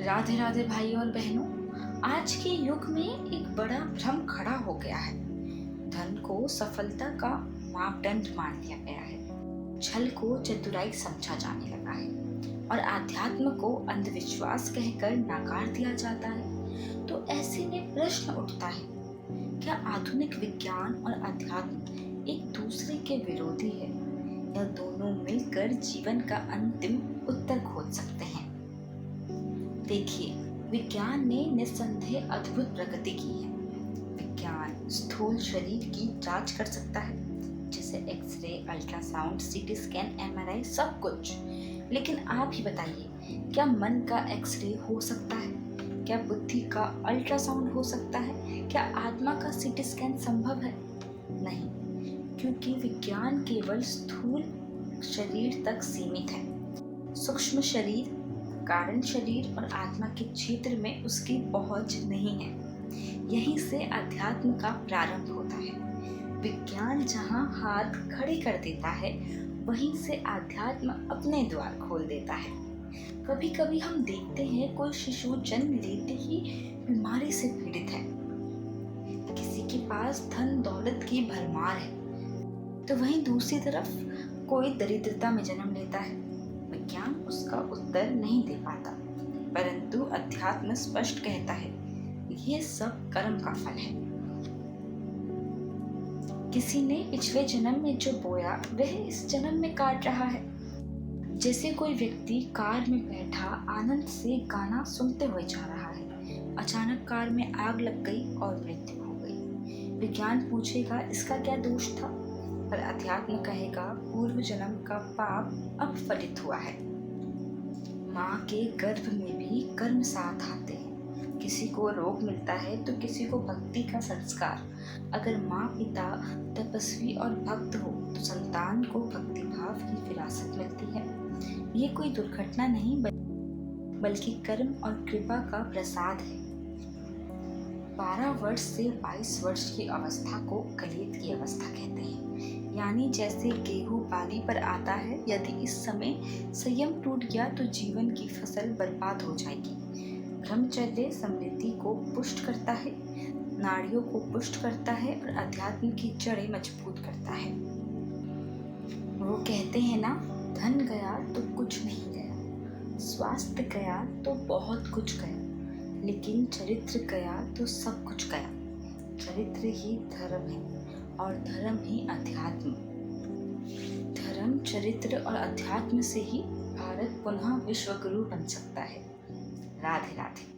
राधे राधे भाइयों और बहनों। आज के युग में एक बड़ा भ्रम खड़ा हो गया है। धन को सफलता का मापदंड मान लिया गया है, छल को चतुराई समझा जाने लगा है और आध्यात्म को अंधविश्वास कहकर नकार दिया जाता है। तो ऐसे में प्रश्न उठता है, क्या आधुनिक विज्ञान और अध्यात्म एक दूसरे के विरोधी है या दोनों मिलकर जीवन का अंतिम उत्तर खोज सकते हैं? देखिए, विज्ञान ने निस्संदेह अद्भुत प्रगति की है। विज्ञान स्थूल शरीर की जांच कर सकता है, जैसे x-ray, ultrasound, CT scan, MRI, सब कुछ। लेकिन आप ही बताइए, क्या मन का एक्सरे हो सकता है? क्या बुद्धि का अल्ट्रासाउंड हो सकता है? क्या आत्मा का सीटी स्कैन संभव है? नहीं, क्योंकि विज्ञान केवल स्थूल शरीर तक सीमित है। सूक्ष्म शरीर, कारण शरीर और आत्मा के क्षेत्र में उसकी पहुंच नहीं है। यहीं से अध्यात्म का प्रारंभ होता है। विज्ञान जहां हाथ खड़े कर देता है, वहीं से अध्यात्म अपने द्वार खोल देता है। कभी कभी हम देखते हैं कोई शिशु जन्म लेते ही बीमारी से पीड़ित है, किसी के पास धन दौलत की भरमार है, तो वहीं दूसरी तरफ कोई दरिद्रता में जन्म लेता है। विज्ञान उसका उत्तर नहीं दे पाता, परंतु अध्यात्म स्पष्ट कहता है, यह सब कर्म का फल है। किसी ने पिछले जन्म में जो बोया वह इस जन्म में काट रहा है। जैसे कोई व्यक्ति कार में बैठा आनंद से गाना सुनते हुए जा रहा है, अचानक कार में आग लग गई और मृत्यु हो गई। विज्ञान पूछेगा इसका क्या दोष था, पर अध्यात्म कहेगा पूर्व जन्म का पाप अब फलित हुआ है। माँ के गर्भ में भी कर्म साथ आते हैं। किसी को रोग मिलता है तो किसी को भक्ति का संस्कार। अगर माँ पिता तपस्वी और भक्त हो तो संतान को भक्ति भाव की विरासत मिलती है। ये कोई दुर्घटना नहीं, बल्कि कर्म और कृपा का प्रसाद है। 12 वर्ष से 22 वर्ष की अवस्था को कलेत की अवस्था कहते हैं। यानी जैसे गेहूं बाली पर आता है, यदि इस समय संयम टूट गया तो जीवन की फसल बर्बाद हो जाएगी। ब्रह्मचर्य समृद्धि को पुष्ट करता है, नाड़ियों को पुष्ट करता है और अध्यात्म की जड़ें मजबूत करता है। वो कहते हैं ना, धन गया तो कुछ नहीं गया, स्वास्थ्य गया तो बहुत कुछ गया, लेकिन चरित्र गया तो सब कुछ गया। चरित्र ही धर्म है और धर्म ही अध्यात्म। धर्म, चरित्र और अध्यात्म से ही भारत पुनः विश्व गुरु बन सकता है। राधे राधे।